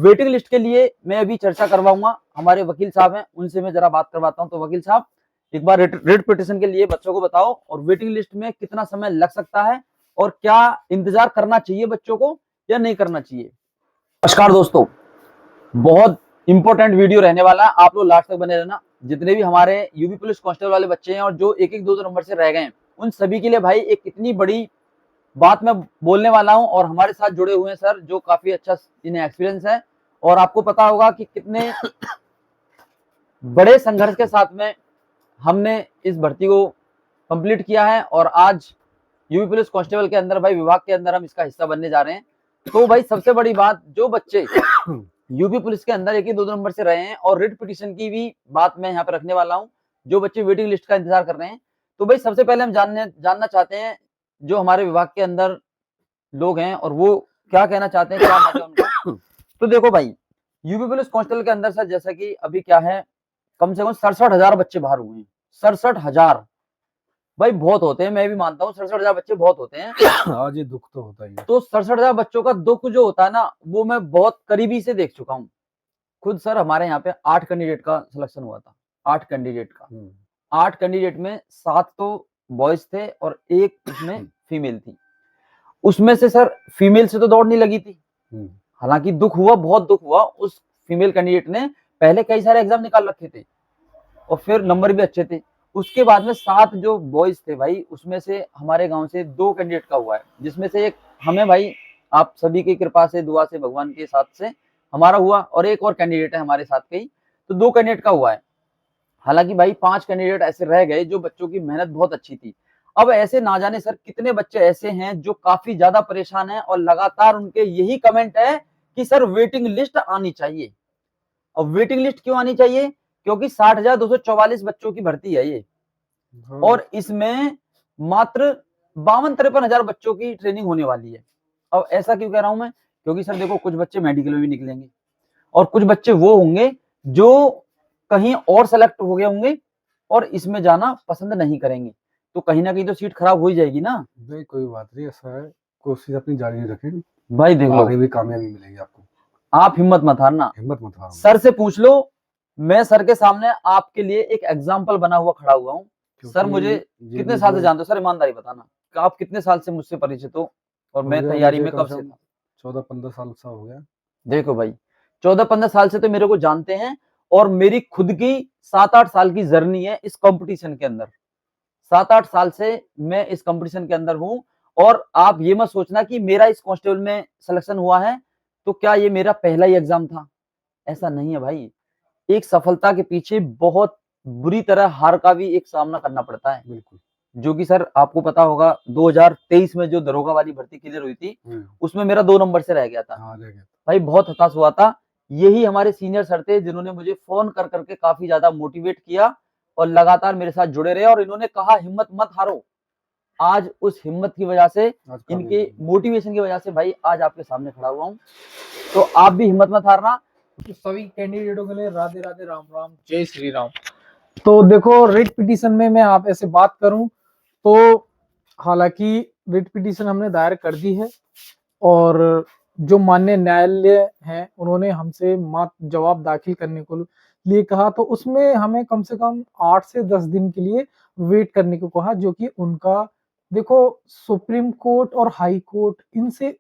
Waiting list के लिए मैं अभी चर्चा करवाऊंगा, हमारे वकील साहब हैं, उनसे मैं जरा बात करवाता हूं। तो वकील साहब, एक बार रिट पिटिशन के लिए बच्चों को बताओ, और वेटिंग लिस्ट में कितना समय लग सकता है और क्या इंतजार करना चाहिए बच्चों को या नहीं करना चाहिए। नमस्कार दोस्तों, बहुत इंपॉर्टेंट वीडियो रहने वाला है, आप लोग लास्ट तक बने रहना। जितने भी हमारे यूपी पुलिस कांस्टेबल वाले बच्चे हैं और जो एक एक दो नंबर से रह गए हैं, उन सभी के लिए भाई एक इतनी बड़ी बात मैं बोलने वाला हूं। और हमारे साथ जुड़े हुए हैं सर, जो काफी अच्छा इन्हें एक्सपीरियंस है, और आपको पता होगा कि कितने बड़े संघर्ष के साथ में हमने इस भर्ती को कंप्लीट किया है, और आज यूपी पुलिस कांस्टेबल के अंदर भाई विभाग के अंदर हम इसका हिस्सा बनने जा रहे हैं। तो भाई सबसे बड़ी बात, जो बच्चे यूपी पुलिस के अंदर एक ही दो नंबर से रहे हैं, और रिट पिटीशन की भी बात मैं यहाँ पे रखने वाला हूँ, जो बच्चे वेटिंग लिस्ट का इंतजार कर रहे हैं। तो भाई सबसे पहले हम जानना चाहते हैं जो हमारे विभाग के अंदर लोग हैं, और वो क्या कहना चाहते हैं, क्या मजा उनका। तो देखो भाई, यूपी पुलिस कांस्टेबल के अंदर सर, जैसा कि अभी क्या है, कम से कम 67,000 बच्चे बाहर हुए हैं। 67,000 भाई बहुत होते हैं, मैं भी मानता हूँ 67,000 बच्चे बहुत होते हैं। आज ये दुख तो होता ही है। तो 67,000 बच्चों का दुख जो होता है ना, वो मैं बहुत करीबी से देख चुका हूँ खुद। सर हमारे यहाँ पे 8 कैंडिडेट का सिलेक्शन हुआ था, 8 कैंडिडेट का। 8 कैंडिडेट में 7 तो बॉयज थे और एक उसमें फीमेल थी। उसमें से सर फीमेल से तो दौड़ नहीं लगी थी, हालांकि दुख हुआ, बहुत दुख हुआ। उस फीमेल कैंडिडेट ने पहले कई सारे एग्जाम निकाल रखे थे और फिर नंबर भी अच्छे थे। उसके बाद में 7 जो बॉयज थे भाई, उसमें से हमारे गांव से 2 कैंडिडेट का हुआ है, जिसमें से एक हमें भाई आप सभी की कृपा से, दुआ से, भगवान के साथ से हमारा हुआ, और एक और कैंडिडेट है हमारे साथ के ही, तो 2 कैंडिडेट का हुआ है। हालांकि भाई 5 कैंडिडेट ऐसे रह गए जो बच्चों की मेहनत बहुत अच्छी थी। अब ऐसे ना जाने सर कितने बच्चे ऐसे हैं जो काफी ज्यादा परेशान हैं, और लगातार उनके यही कमेंट है कि सर वेटिंग लिस्ट आनी चाहिए। और वेटिंग लिस्ट क्यों आनी चाहिए? क्योंकि 60,244 बच्चों की भर्ती है ये, और इसमें मात्र 52-53 हजार बच्चों की ट्रेनिंग होने वाली है। अब ऐसा क्यों कह रहा हूं मैं? क्योंकि सर देखो, कुछ बच्चे मेडिकल में भी निकलेंगे, और कुछ बच्चे वो होंगे जो कहीं और सेलेक्ट हो गए होंगे और इसमें जाना पसंद नहीं करेंगे, तो कहीं ना कहीं तो सीट खराब हो ही जाएगी ना। नहीं, कोई बात नहीं, ऐसा है, कोशिश अपनी जारी रखें भाई देख लो, आगे भी कामयाबी मिलेगी आपको। आप हिम्मत मत हारना, हिम्मत मत हारो। सर से पूछ लो, मैं सर के सामने आपके लिए एक एग्जाम्पल बना हुआ खड़ा हुआ हूँ। सर मुझे कितने साल से जानते हो? सर ईमानदारी बताना कि आप कितने साल से मुझसे परिचित हो, और मैं तैयारी में कब से था? 14-15 साल सा हो गया। देखो भाई, 14-15 साल से तो मेरे को जानते हैं, और मेरी खुद की 7-8 साल की जर्नी है इस कंपटीशन के अंदर। 7-8 साल से मैं इस कंपटीशन के अंदर हूं, और आप ये मत सोचना कि मेरा इस कांस्टेबल में सिलेक्शन हुआ है तो क्या ये मेरा पहला ही एग्जाम था। ऐसा नहीं है भाई, एक सफलता के पीछे बहुत बुरी तरह हार का भी एक सामना करना पड़ता है। बिल्कुल। जो कि सर आपको पता होगा, 2023 में जो दरोगा वाली भर्ती क्लियर हुई थी, उसमें मेरा 2 नंबर से रह गया था। हाँ, रह गया। भाई बहुत हताश हुआ था। यही हमारे सीनियर सर थे जिन्होंने मुझे फोन कर करके काफी ज्यादा मोटिवेट किया, और लगातार मेरे साथ जुड़े रहे, और इन्होंने कहा हिम्मत मत हारो। आज उस हिम्मत की वजह से, इनके मोटिवेशन की वजह से भाई आज आपके सामने खड़ा हुआ हूँ। तो आप भी हिम्मत मत हारना। तो सभी कैंडिडेटों के लिए राधे राधे, राम राम, जय श्री राम। तो देखो, रिट पिटीशन में मैं आप ऐसे बात करूं तो हालांकि रिट पिटीशन हमने दायर कर दी है, और जो माननीय न्यायालय है उन्होंने हमसे मात्र जवाब दाखिल करने को लिए कहा, तो उसमें हमें कम से कम 8 से 10 दिन के लिए वेट करने को कहा, जो कि उनका, देखो, सुप्रीम कोर्ट और हाई कोर्ट, इनसे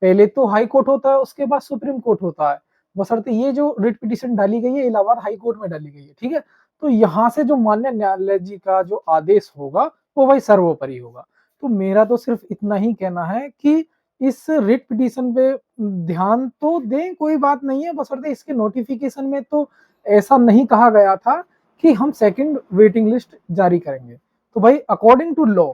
पहले तो हाई कोर्ट होता है, उसके बाद सुप्रीम कोर्ट होता है, बशर्ते ये जो रिट पिटीशन डाली गई है इलाहाबाद हाई कोर्ट में डाली गई है, ठीक है। तो यहाँ से जो माननीय न्यायालय जी का जो आदेश होगा वो भाई सर्वोपरि होगा। तो मेरा तो सिर्फ इतना ही कहना है कि इस रिट पिटीशन पे ध्यान तो दें, कोई बात नहीं है, बशर्ते इसके नोटिफिकेशन में तो ऐसा नहीं कहा गया था कि हम सेकंड वेटिंग लिस्ट जारी करेंगे। तो भाई अकॉर्डिंग टू लॉ